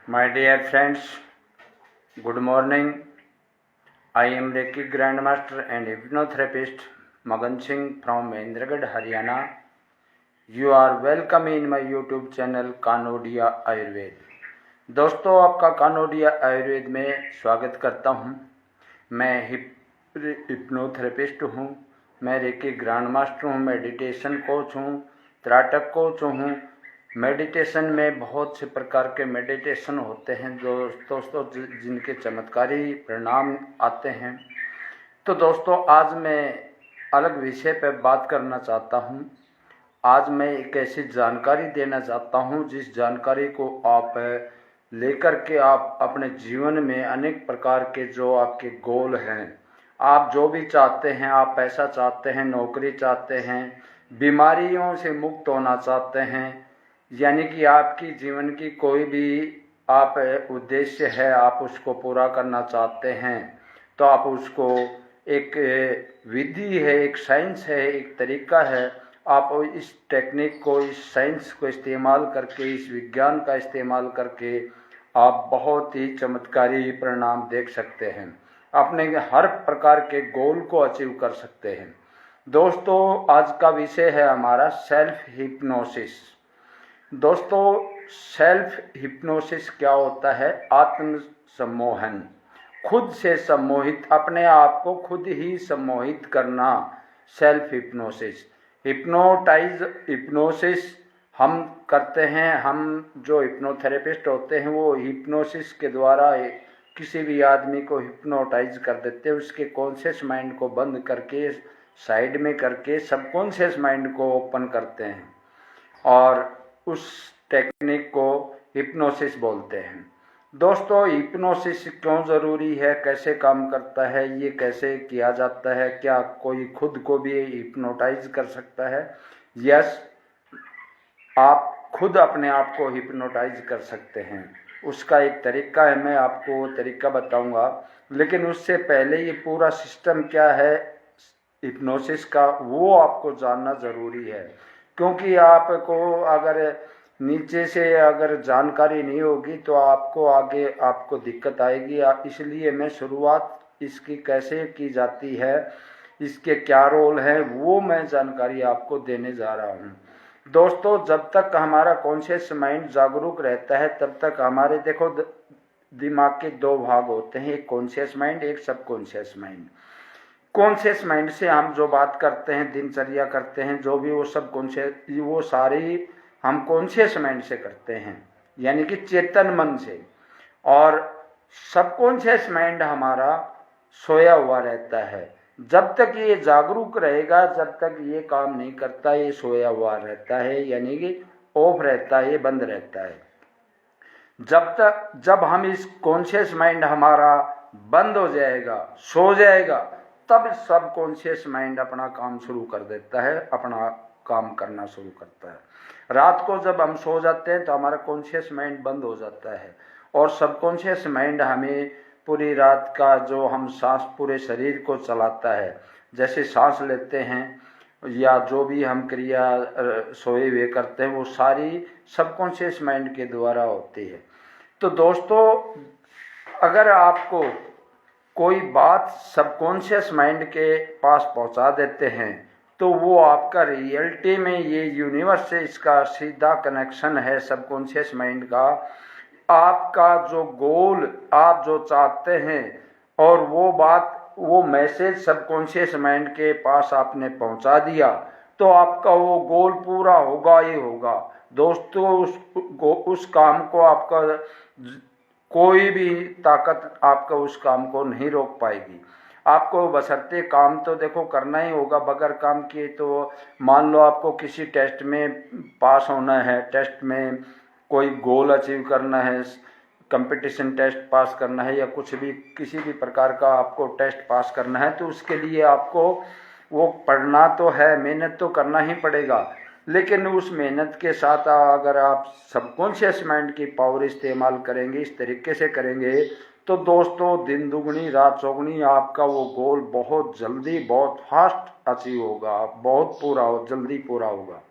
My dear friends, good morning. I am Reiki Grandmaster and Hypnotherapist Magan Singh from Mahendragarh, Haryana. You are welcome in my YouTube channel Kanodia Ayurveda. दोस्तों, आपका कानोडिया आयुर्वेद में स्वागत करता हूं। मैं hypnotherapist हूं, मैं रेकी ग्रैंड मास्टर हूं, मेडिटेशन कोच हूं, त्राटक कोच हूं। मेडिटेशन में बहुत से प्रकार के मेडिटेशन होते हैं दोस्तों जिनके चमत्कारी परिणाम आते हैं। तो दोस्तों, आज मैं अलग विषय पर बात करना चाहता हूं। आज मैं एक ऐसी जानकारी देना चाहता हूं जिस जानकारी को आप लेकर के आप अपने जीवन में अनेक प्रकार के जो आपके गोल हैं, आप जो भी चाहते हैं, आप पैसा चाहते हैं, नौकरी चाहते हैं, बीमारियों से मुक्त होना चाहते हैं, यानी कि आपकी जीवन की कोई भी आप उद्देश्य है, आप उसको पूरा करना चाहते हैं, तो आप उसको एक विधि है, एक साइंस है, एक तरीका है। आप इस टेक्निक को, इस साइंस को इस्तेमाल करके, इस विज्ञान का इस्तेमाल करके आप बहुत ही चमत्कारी परिणाम देख सकते हैं, अपने हर प्रकार के गोल को अचीव कर सकते हैं। दोस्तों, आज का विषय है हमारा सेल्फ हिप्नोसिस। दोस्तों, सेल्फ हिप्नोसिस क्या होता है? आत्म सम्मोहन, खुद से सम्मोहित, अपने आप को खुद ही सम्मोहित करना, सेल्फ हिप्नोसिस। हिप्नोसिस हम करते हैं, हम जो हिप्नोथेरेपिस्ट होते हैं वो हिप्नोसिस के द्वारा किसी भी आदमी को हिप्नोटाइज कर देते हैं, उसके कॉन्शियस माइंड को बंद करके, साइड में करके सबकॉन्शियस माइंड को ओपन करते हैं और उस टेक्निक को हिप्नोसिस बोलते हैं। दोस्तों, हिप्नोसिस क्यों ज़रूरी है, कैसे काम करता है, ये कैसे किया जाता है, क्या कोई खुद को भी हिप्नोटाइज कर सकता है? यस, आप खुद अपने आप को हिप्नोटाइज कर सकते हैं। उसका एक तरीका है, मैं आपको वो तरीका बताऊंगा, लेकिन उससे पहले ये पूरा सिस्टम क्या है हिप्नोसिस का, वो आपको जानना ज़रूरी है। क्योंकि आपको अगर नीचे से अगर जानकारी नहीं होगी तो आपको आगे आपको दिक्कत आएगी। इसलिए मैं शुरुआत इसकी कैसे की जाती है, इसके क्या रोल है, वो मैं जानकारी आपको देने जा रहा हूँ। दोस्तों, जब तक हमारा कॉन्शियस माइंड जागरूक रहता है तब तक हमारे देखो दिमाग के दो भाग होते हैं, एक कॉन्शियस माइंड, एक सबकॉन्शियस माइंड। कॉन्शियस माइंड से हम जो बात करते हैं, दिनचर्या करते हैं, जो भी वो सब कॉन्शियस, वो सारी हम कॉन्शियस माइंड से करते हैं, यानी कि चेतन मन से। और सबकॉन्शियस माइंड हमारा सोया हुआ रहता है। जब तक ये जागरूक रहेगा, जब तक ये काम नहीं करता, ये सोया हुआ रहता है, यानी कि ऑफ रहता है, ये बंद रहता है। जब हम इस कॉन्शियस माइंड हमारा बंद हो जाएगा, सो जाएगा, तब सब कॉन्शियस माइंड अपना काम शुरू कर देता है, अपना काम करना शुरू करता है। रात को जब हम सो जाते हैं तो हमारा कॉन्शियस माइंड बंद हो जाता है और सबकॉन्शियस माइंड हमें पूरी रात का जो हम सांस पूरे शरीर को चलाता है, जैसे सांस लेते हैं या जो भी हम क्रिया सोए हुए करते हैं, वो सारी सबकॉन्शियस माइंड के द्वारा होती है। तो दोस्तों, अगर आपको कोई बात सबकॉन्शियस माइंड के पास पहुंचा देते हैं तो वो आपका रियलिटी में, ये यूनिवर्स से इसका सीधा कनेक्शन है सबकॉन्शियस माइंड का। आपका जो गोल, आप जो चाहते हैं, और वो बात, वो मैसेज सबकॉन्शियस माइंड के पास आपने पहुंचा दिया तो आपका वो गोल पूरा होगा ही होगा। दोस्तों, उस काम को आपका कोई भी ताकत आपका उस काम को नहीं रोक पाएगी। आपको बशर्ते काम तो देखो करना ही होगा, बगैर काम किए तो मान लो आपको किसी टेस्ट में पास होना है, टेस्ट में कोई गोल अचीव करना है, कंपटीशन टेस्ट पास करना है, या कुछ भी किसी भी प्रकार का आपको टेस्ट पास करना है, तो उसके लिए आपको वो पढ़ना तो है, मेहनत तो करना ही पड़ेगा। लेकिन उस मेहनत के साथ अगर आप सबकॉन्शियस माइंड की पावर इस्तेमाल करेंगे, इस तरीके से करेंगे, तो दोस्तों दिन दुगनी रात चौगुनी आपका वो गोल बहुत जल्दी, बहुत फास्ट अचीव होगा, बहुत जल्दी पूरा होगा।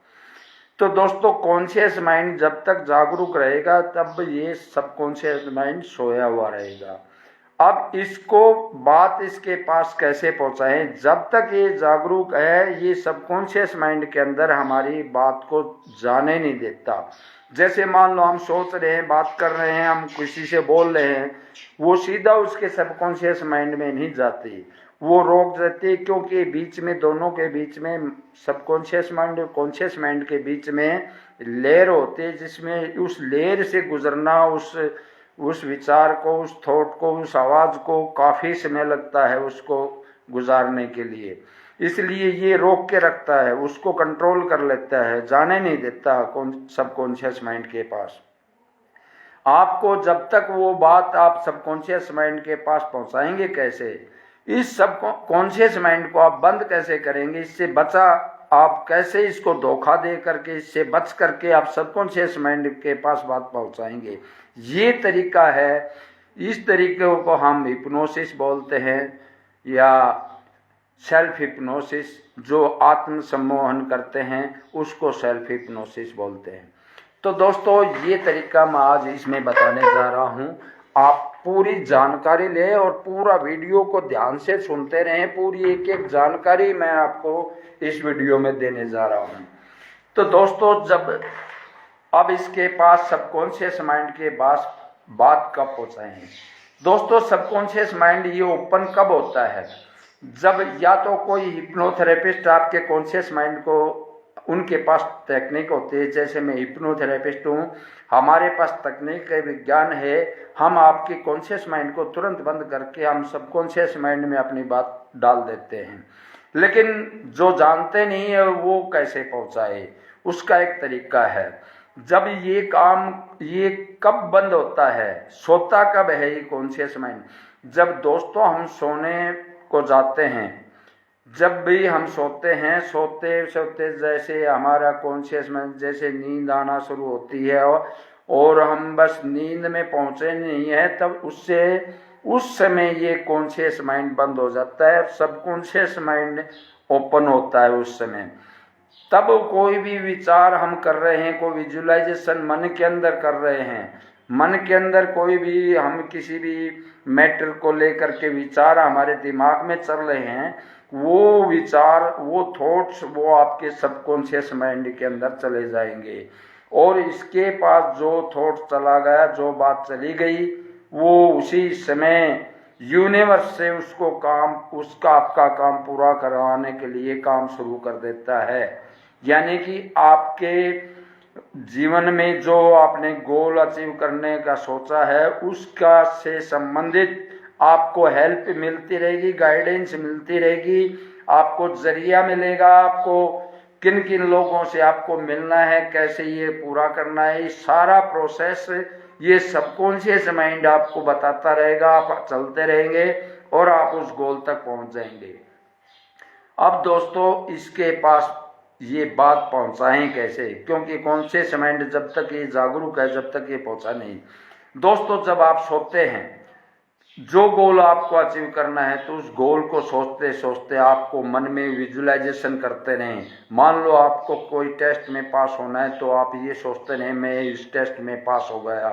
तो दोस्तों कॉन्शियस माइंड जब तक जागरूक रहेगा तब ये सबकॉन्शियस माइंड सोया हुआ रहेगा। अब इसको बात इसके पास कैसे पहुंचाएं? जब तक ये जागरूक है ये सबकॉन्शियस माइंड के अंदर हमारी बात को जाने नहीं देता। जैसे मान लो हम सोच रहे हैं, बात कर रहे हैं, हम किसी से बोल रहे हैं, वो सीधा उसके सबकॉन्शियस माइंड में नहीं जाती, वो रोक देती है, क्योंकि बीच में, दोनों के बीच में, सबकॉन्शियस माइंड और कॉन्शियस माइंड के बीच में लेयर होती है, जिसमें उस लेयर से गुजरना, उस विचार को, उस थॉट को, उस आवाज को काफी समय लगता है उसको गुजारने के लिए। इसलिए ये रोक के रखता है, उसको कंट्रोल कर लेता है, जाने नहीं देता सबकॉन्शियस माइंड के पास। आपको जब तक वो बात आप सबकॉन्शियस माइंड के पास पहुंचाएंगे कैसे, इस सब कॉन्शियस माइंड को आप बंद कैसे करेंगे, इससे बचा आप कैसे इसको धोखा दे करके, इससे बच करके आप सबकॉन्शियस माइंड के पास बात पहुंचाएंगे, ये तरीका है। इस तरीके को हम हिप्नोसिस बोलते हैं या सेल्फ हिप्नोसिस। जो आत्म सम्मोहन करते हैं उसको सेल्फ हिप्नोसिस बोलते हैं। तो दोस्तों ये तरीका मैं आज इसमें बताने जा रहा हूं। आप पूरी जानकारी लें और पूरा वीडियो को ध्यान से सुनते रहें। पूरी एक एक जानकारी मैं आपको इस वीडियो में देने जा रहा हूं। तो दोस्तों जब अब इसके पास सबकॉन्शियस माइंड के पास बात कब पहुंचाएं? दोस्तों सबकॉन्शियस माइंड ये ओपन कब होता है? जब या तो कोई हिप्नोथेरेपिस्ट आपके कॉन्शियस माइंड को, उनके पास टेक्निक होती है, जैसे मैं हिप्नोथेरेपिस्ट हूँ, हमारे पास तकनीक है, विज्ञान है, हम आपके कॉन्शियस माइंड को तुरंत बंद करके हम सबकॉन्शियस माइंड में अपनी बात डाल देते हैं। लेकिन जो जानते नहीं है वो कैसे पहुंचाए, उसका एक तरीका है। जब ये काम, ये कब बंद होता है, सोता कब है ये कॉन्शियस माइंड? जब दोस्तों हम सोने को जाते हैं, जब भी हम सोते हैं, सोते सोते जैसे हमारा कॉन्शियस माइंड, जैसे नींद आना शुरू होती है और हम बस नींद में पहुंचे नहीं है, तब उससे उस समय ये कॉन्शियस माइंड बंद हो जाता है, सबकॉन्शियस माइंड ओपन होता है उस समय। तब कोई भी विचार हम कर रहे हैं, कोई विजुअलाइजेशन मन के अंदर कर रहे हैं, मन के अंदर कोई भी हम किसी भी मैटर को लेकर के विचार हमारे दिमाग में चल रहे हैं, वो विचार, वो थॉट्स, वो आपके सबकॉन्शियस माइंड के अंदर चले जाएंगे और इसके पास जो थॉट चला गया, जो बात चली गई, वो उसी समय यूनिवर्स से उसको काम, उसका आपका काम पूरा करवाने के लिए काम शुरू कर देता है। यानी कि आपके जीवन में जो आपने गोल अचीव करने का सोचा है, उसका से संबंधित आपको हेल्प मिलती रहेगी, गाइडेंस मिलती रहेगी, आपको जरिया मिलेगा, आपको किन किन लोगों से आपको मिलना है, कैसे ये पूरा करना है, ये सारा प्रोसेस ये सबकॉन्शियस माइंड आपको बताता रहेगा। आप चलते रहेंगे और आप उस गोल तक पहुंच जाएंगे। अब दोस्तों इसके पास ये बात पहुंचाएं कैसे, क्योंकि कॉन्शियस माइंड जब तक ये जागरूक है, जब तक ये पहुंचा नहीं। दोस्तों जब आप सोते हैं, जो गोल आपको अचीव करना है, तो उस गोल को सोचते सोचते आपको मन में विजुअलाइजेशन करते रहें। मान लो आपको कोई टेस्ट में पास होना है, तो आप ये सोचते रहें मैं इस टेस्ट में पास हो गया,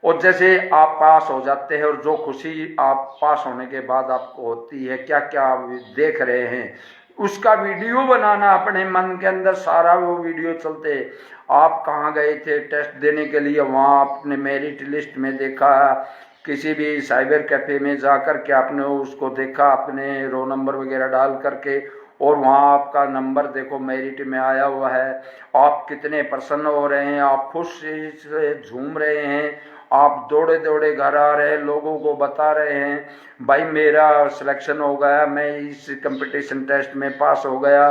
और जैसे आप पास हो जाते हैं और जो खुशी आप पास होने के बाद आपको होती है, क्या क्या आप देख रहे हैं, उसका वीडियो बनाना अपने मन के अंदर, सारा वो वीडियो चलते, आप कहाँ गए थे टेस्ट देने के लिए, वहाँ आपने मेरिट लिस्ट में देखा, किसी भी साइबर कैफे में जाकर के आपने उसको देखा, अपने रोल नंबर वगैरह डाल करके, और वहाँ आपका नंबर देखो मेरिट में आया हुआ है, आप कितने प्रसन्न हो रहे हैं, आप खुशी से झूम रहे हैं, आप दौड़े दौड़े घर आ रहे हैं, लोगों को बता रहे हैं भाई मेरा सिलेक्शन हो गया, मैं इस कंपटीशन टेस्ट में पास हो गया।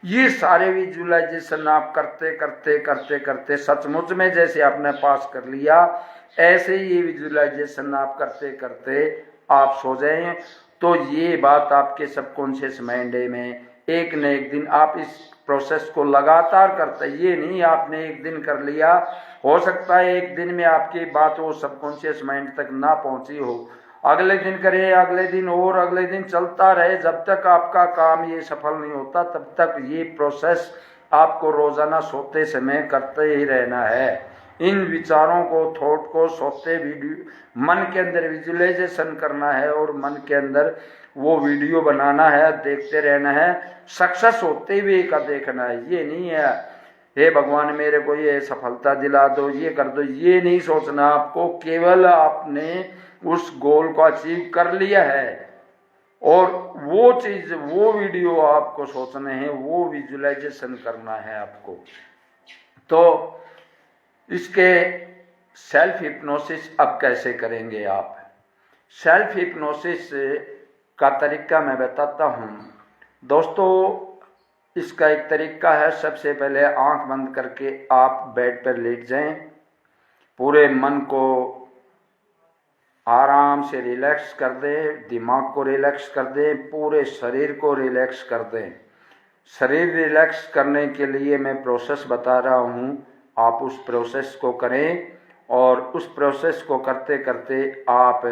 ये सारे विजुअलाइजेशन आप करते करते करते करते सचमुच में जैसे आपने पास कर लिया, ऐसे ही ये विजुअलाइजेशन आप करते करते आप सो जाएं, तो ये बात आपके सबकॉन्शियस माइंड में एक न एक दिन, आप इस प्रोसेस को लगातार करते, ये नहीं आपने एक दिन कर लिया, हो सकता है एक दिन में आपकी बात वो सबकॉन्शियस माइंड तक ना पहुंची हो, अगले दिन करें, अगले दिन और अगले दिन चलता रहे, जब तक आपका काम ये सफल नहीं होता तब तक ये प्रोसेस आपको रोजाना सोते समय करते ही रहना है। इन विचारों को, थॉट को सोते वीडियो मन के अंदर विजुअलाइजेशन करना है और मन के अंदर वो वीडियो बनाना है, देखते रहना है। सक्सेस होते हुए का देखना है, ये नहीं है हे भगवान मेरे को ये सफलता दिला दो, ये कर दो, ये नहीं सोचना आपको। केवल आपने उस गोल को अचीव कर लिया है और वो चीज, वो वीडियो आपको सोचने हैं, वो विजुअलाइजेशन करना है आपको। तो इसके सेल्फ हिप्नोसिस अब कैसे करेंगे आप? सेल्फ हिप्नोसिस का तरीका मैं बताता हूँ दोस्तों। इसका एक तरीका है, सबसे पहले आंख बंद करके आप बेड पर लेट जाएं, पूरे मन को आराम से रिलैक्स कर दें, दिमाग को रिलैक्स कर दें, पूरे शरीर को रिलैक्स कर दें। शरीर रिलैक्स करने के लिए मैं प्रोसेस बता रहा हूँ, आप उस प्रोसेस को करें और उस प्रोसेस को करते करते आप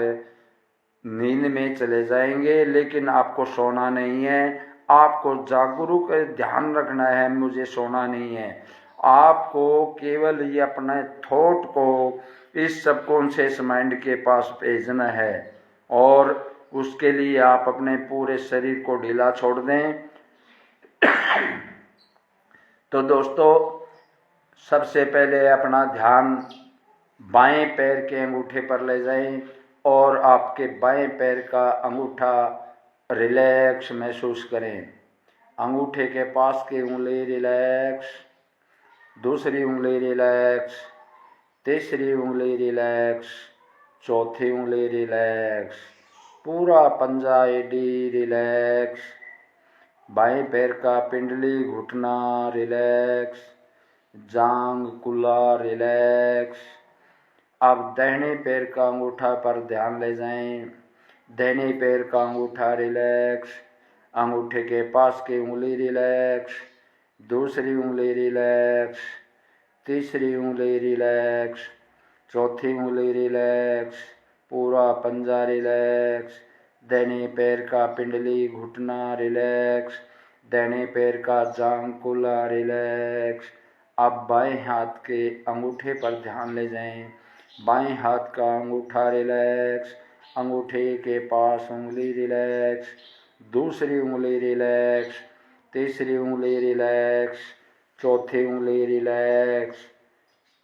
नींद में चले जाएंगे। लेकिन आपको सोना नहीं है, आपको जागरूक ध्यान रखना है, मुझे सोना नहीं है। आपको केवल ये अपने थॉट को इस सबकॉन्शियस माइंड के पास भेजना है और उसके लिए आप अपने पूरे शरीर को ढीला छोड़ दें। तो दोस्तों, सबसे पहले अपना ध्यान बाएं पैर के अंगूठे पर ले जाएं और आपके बाएं पैर का अंगूठा रिलैक्स महसूस करें। अंगूठे के पास की उंगली रिलैक्स, दूसरी उंगली रिलैक्स, तीसरी उंगली रिलैक्स, चौथी उंगली रिलैक्स, पूरा पंजा एडी रिलैक्स, बाएं पैर का पिंडली घुटना रिलैक्स, जांग कुल्ला रिलैक्स। अब दाहिने पैर का अंगूठा पर ध्यान ले जाएं, दाहिने पैर का अंगूठा रिलैक्स, अंगूठे के पास की उंगली रिलैक्स, दूसरी उंगली रिलैक्स, तीसरी उंगली रिलैक्स, चौथी उंगली रिलैक्स, पूरा पंजा रिलैक्स, दाहिने पैर का पिंडली घुटना रिलैक्स, दाहिने पैर का जांग कुल्ला रिलैक्स। अब बाएं हाथ के अंगूठे पर ध्यान ले जाएं, बाएं हाथ का अंगूठा रिलैक्स, अंगूठे के पास उंगली रिलैक्स, दूसरी उंगली रिलैक्स, तीसरी उंगली रिलैक्स, चौथी उंगली रिलैक्स,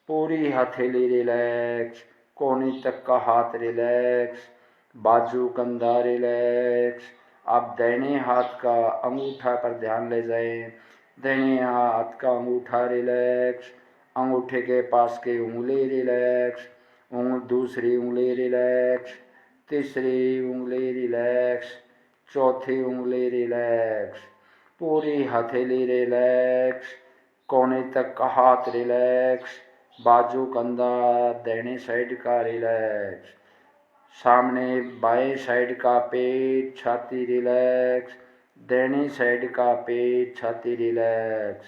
पूरी हथेली रिलैक्स, कोहनी तक का हाथ रिलैक्स, बाजू कंधा रिलैक्स। आप दाहिने हाथ का अंगूठा पर ध्यान ले जाएं, दाहिने हाथ का अंगूठा रिलैक्स, अंगूठे के पास की उंगली रिलैक्स, दूसरी उंगली रिलैक्स, तीसरी उंगली रिलैक्स, चौथी उंगली रिलैक्स, पूरी हथेली रिलैक्स, कोने तक का हाथ रिलैक्स, बाजू कंधा दाहिने साइड का रिलैक्स, सामने बाएं साइड का पेट छाती रिलैक्स, दाहिनी साइड का पेट छाती रिलैक्स,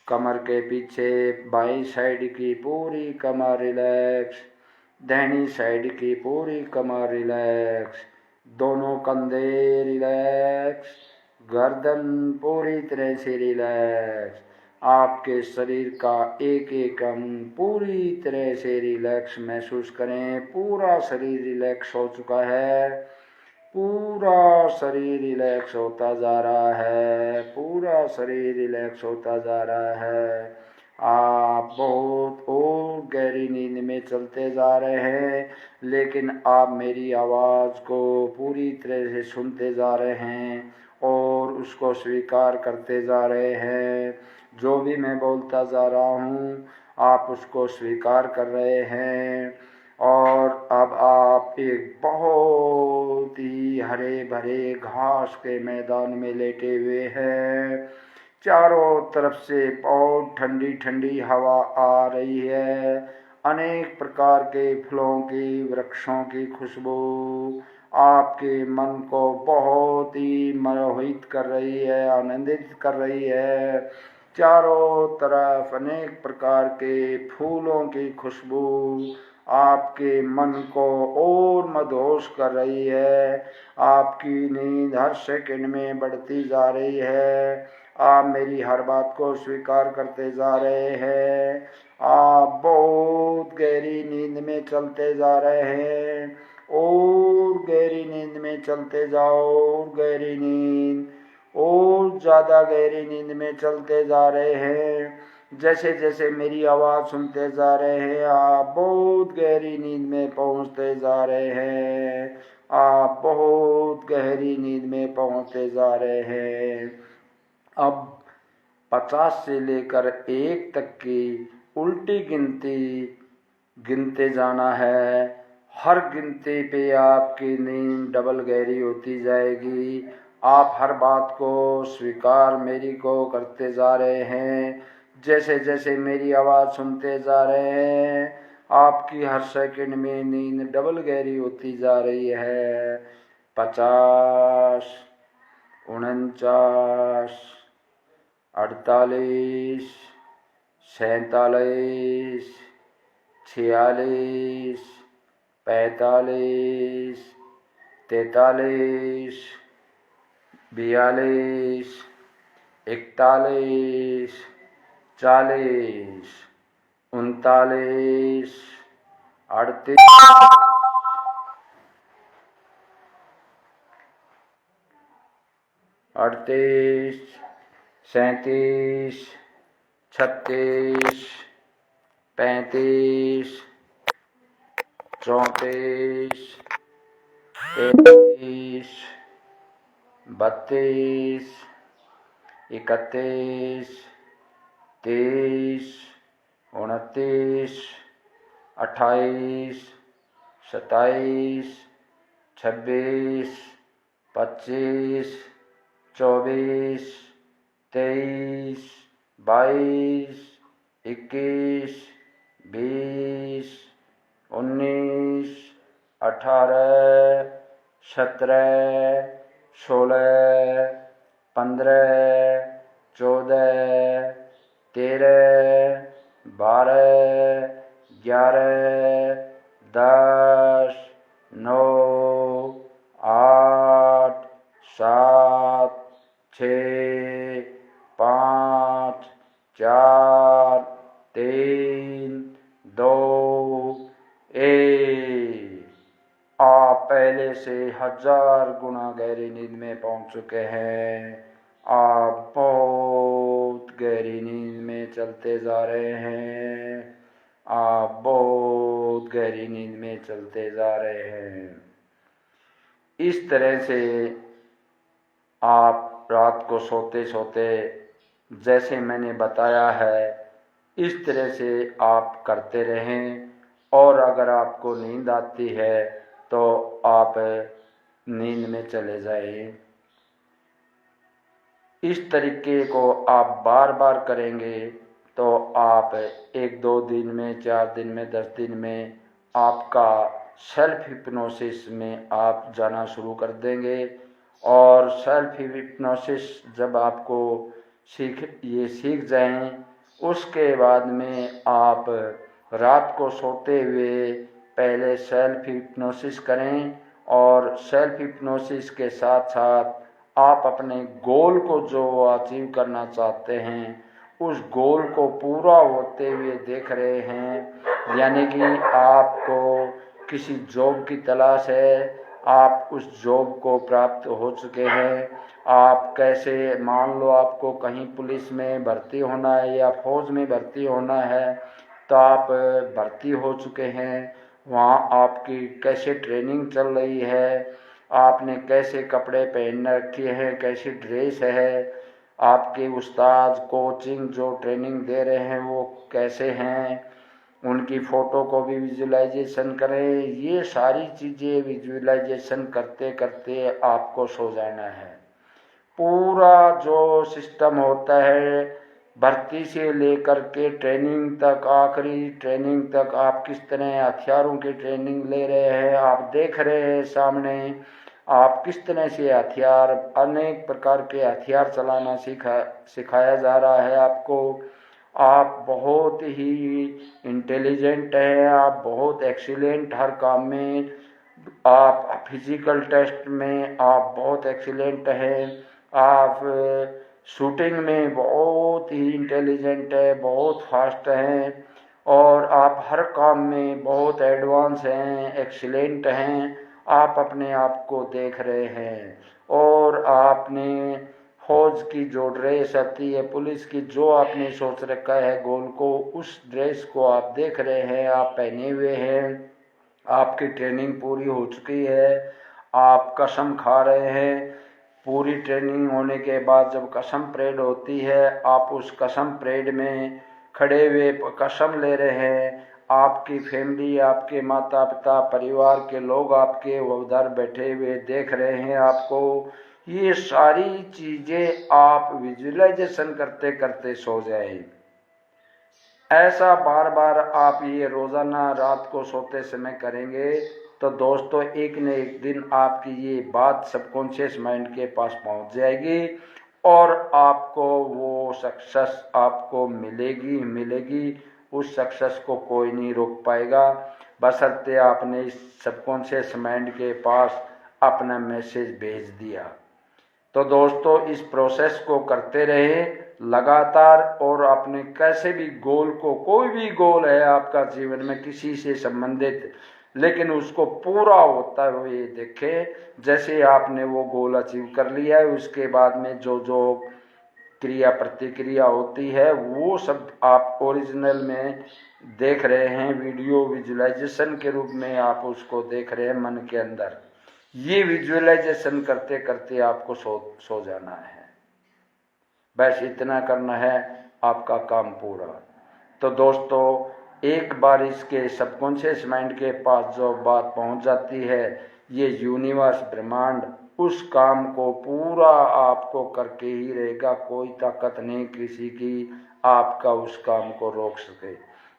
कमर के पीछे बाएं साइड की पूरी कमर रिलैक्स, दाहिनी साइड की पूरी कमर रिलैक्स, दोनों कंधे रिलैक्स, गर्दन पूरी तरह से रिलैक्स। आपके शरीर का एक एक अंग पूरी तरह से रिलैक्स महसूस करें। पूरा शरीर रिलैक्स हो चुका है, पूरा शरीर रिलैक्स होता जा रहा है, पूरा शरीर रिलैक्स होता जा रहा है। आप बहुत और गहरी नींद में चलते जा रहे हैं, लेकिन आप मेरी आवाज़ को पूरी तरह से सुनते जा रहे हैं और उसको स्वीकार करते जा रहे हैं। जो भी मैं बोलता जा रहा हूँ आप उसको स्वीकार कर रहे हैं और अब आप एक बहुत ही हरे भरे घास के मैदान में लेटे हुए हैं। चारों तरफ से बहुत ठंडी ठंडी हवा आ रही है, अनेक प्रकार के फलों की, वृक्षों की खुशबू आपके मन को बहुत ही मोहित कर रही है, आनंदित कर रही है। चारों तरफ अनेक प्रकार के फूलों की खुशबू आपके मन को और मदहोश कर रही है। आपकी नींद हर सेकंड में बढ़ती जा रही है। आप मेरी हर बात को स्वीकार करते जा रहे हैं। आप बहुत गहरी नींद में चलते जा रहे हैं और गहरी नींद में चलते जाओ और गहरी नींद और ज़्यादा गहरी नींद में चलते जा रहे हैं। जैसे जैसे मेरी आवाज़ सुनते जा रहे हैं आप बहुत गहरी नींद में पहुंचते जा रहे हैं। आप बहुत गहरी नींद में पहुंचते जा रहे हैं। अब 50 से लेकर 1 तक की उल्टी गिनती गिनते जाना है। हर गिनती पे आपकी नींद डबल गहरी होती जाएगी। आप हर बात को स्वीकार मेरी को करते जा रहे हैं। जैसे जैसे मेरी आवाज़ सुनते जा रहे हैं आपकी हर सेकंड में नींद डबल गहरी होती जा रही है। 50, 49, 48, 47, 46, 45, 43, 42, 41, 40, 39, 38, 37, 36, 35, 34, 33, 32, 31, 23, 29, 28, 27, 26, 25, 24, 23, 22, 21, 20, 19, 18, 17, 16, 15, 14, 13, 12, 11, 10, 9, 8, 7, 6, 5, 4, 3, 2, 1। आप पहले से 1000 गुना गहरी नींद में पहुंच चुके हैं। आप बहुत गहरी नींद में चलते जा रहे हैं। आप बहुत गहरी नींद में चलते जा रहे हैं। इस तरह से आप रात को सोते सोते जैसे मैंने बताया है इस तरह से आप करते रहें। और अगर आपको नींद आती है तो आप नींद में चले जाएं। इस तरीके को आप बार बार करेंगे तो आप 1-2 दिन में, 4 दिन में, 10 दिन में आपका सेल्फ हिप्नोसिस में आप जाना शुरू कर देंगे। और सेल्फ हिप्नोसिस जब आपको सीख जाएं उसके बाद में आप रात को सोते हुए पहले सेल्फ हिप्नोसिस करें और सेल्फ हिप्नोसिस के साथ साथ आप अपने गोल को जो अचीव करना चाहते हैं उस गोल को पूरा होते हुए देख रहे हैं। यानी कि आपको किसी जॉब की तलाश है, आप उस जॉब को प्राप्त हो चुके हैं। आप कैसे, मान लो आपको कहीं पुलिस में भर्ती होना है या फौज में भर्ती होना है तो आप भर्ती हो चुके हैं। वहाँ आपकी कैसे ट्रेनिंग चल रही है, आपने कैसे कपड़े पहन रखे हैं, कैसी ड्रेस है, आपके उस्ताद कोचिंग जो ट्रेनिंग दे रहे हैं वो कैसे हैं, उनकी फ़ोटो को भी विजुअलाइजेशन करें। ये सारी चीज़ें विजुअलाइजेशन करते करते आपको सो जाना है। पूरा जो सिस्टम होता है भर्ती से लेकर के ट्रेनिंग तक, आखिरी ट्रेनिंग तक आप किस तरह हथियारों की ट्रेनिंग ले रहे हैं, आप देख रहे हैं सामने आप किस तरह से हथियार, अनेक प्रकार के हथियार चलाना सिखाया जा रहा है आपको। आप बहुत ही इंटेलिजेंट हैं, आप बहुत एक्सीलेंट हर काम में, आप फिजिकल टेस्ट में आप बहुत एक्सीलेंट हैं, आप शूटिंग में बहुत ही इंटेलिजेंट है, बहुत फास्ट हैं और आप हर काम में बहुत एडवांस हैं, एक्सीलेंट हैं। आप अपने आप को देख रहे हैं और आपने फौज की जो ड्रेस आती है, पुलिस की जो आपने सोच रखा है गोल को, उस ड्रेस को आप देख रहे हैं, आप पहने हुए हैं। आपकी ट्रेनिंग पूरी हो चुकी है, आप कसम खा रहे हैं। पूरी ट्रेनिंग होने के बाद जब कसम परेड होती है, आप उस कसम परेड में खड़े हुए कसम ले रहे हैं। आपकी फैमिली, आपके माता पिता, परिवार के लोग आपके उधर बैठे हुए देख रहे हैं आपको। ये सारी चीज़ें आप विजुअलाइजेशन करते करते सो जाए। ऐसा बार बार आप ये रोज़ाना रात को सोते समय करेंगे तो दोस्तों एक न एक दिन आपकी ये बात सबकॉन्शियस माइंड के पास पहुंच जाएगी और आपको वो सक्सेस आपको मिलेगी। उस सक्सेस को कोई नहीं रोक पाएगा, बशर्ते आपने इस सबकॉन्शियस माइंड के पास अपना मैसेज भेज दिया। तो दोस्तों इस प्रोसेस को करते रहे लगातार और अपने कैसे भी गोल को, कोई भी गोल है आपका जीवन में किसी से संबंधित, लेकिन उसको पूरा होता हुए देखें। जैसे आपने वो गोल अचीव कर लिया है, उसके बाद में जो जो क्रिया प्रतिक्रिया होती है वो सब आप ओरिजिनल में देख रहे हैं, वीडियो विजुअलाइजेशन के रूप में आप उसको देख रहे हैं मन के अंदर। ये विजुअलाइजेशन करते करते आपको सो जाना है, बस इतना करना है, आपका काम पूरा। तो दोस्तों एक बार इसके सबकॉन्शियस माइंड के पास जो बात पहुंच जाती है, ये यूनिवर्स ब्रह्मांड उस काम को पूरा आपको करके ही रहेगा। कोई ताकत नहीं किसी की आपका उस काम को रोक सके।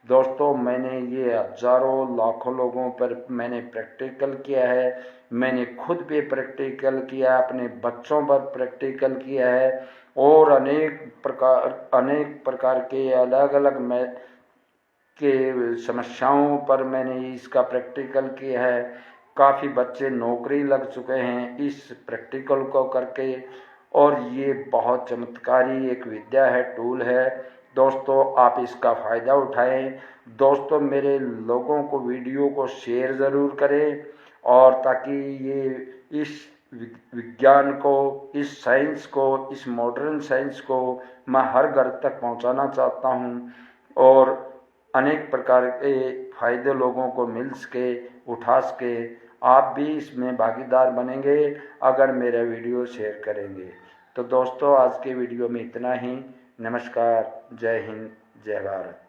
दोस्तों मैंने ये हजारों लाखों लोगों पर मैंने प्रैक्टिकल किया है, मैंने खुद पे प्रैक्टिकल किया, अपने बच्चों पर प्रैक्टिकल किया है और अनेक प्रकार के अलग अलग के समस्याओं पर मैंने इसका प्रैक्टिकल किया है। काफ़ी बच्चे नौकरी लग चुके हैं इस प्रैक्टिकल को करके और ये बहुत चमत्कारी एक विद्या है, टूल है। दोस्तों आप इसका फ़ायदा उठाएं। दोस्तों मेरे लोगों को वीडियो को शेयर ज़रूर करें और ताकि ये इस विज्ञान को, इस साइंस को, इस मॉडर्न साइंस को मैं हर घर तक पहुंचाना चाहता हूं और अनेक प्रकार के फायदे लोगों को मिल सके, उठा सके। आप भी इसमें भागीदार बनेंगे अगर मेरा वीडियो शेयर करेंगे। तो दोस्तों आज के वीडियो में इतना ही। नमस्कार, जय हिंद, जय भारत।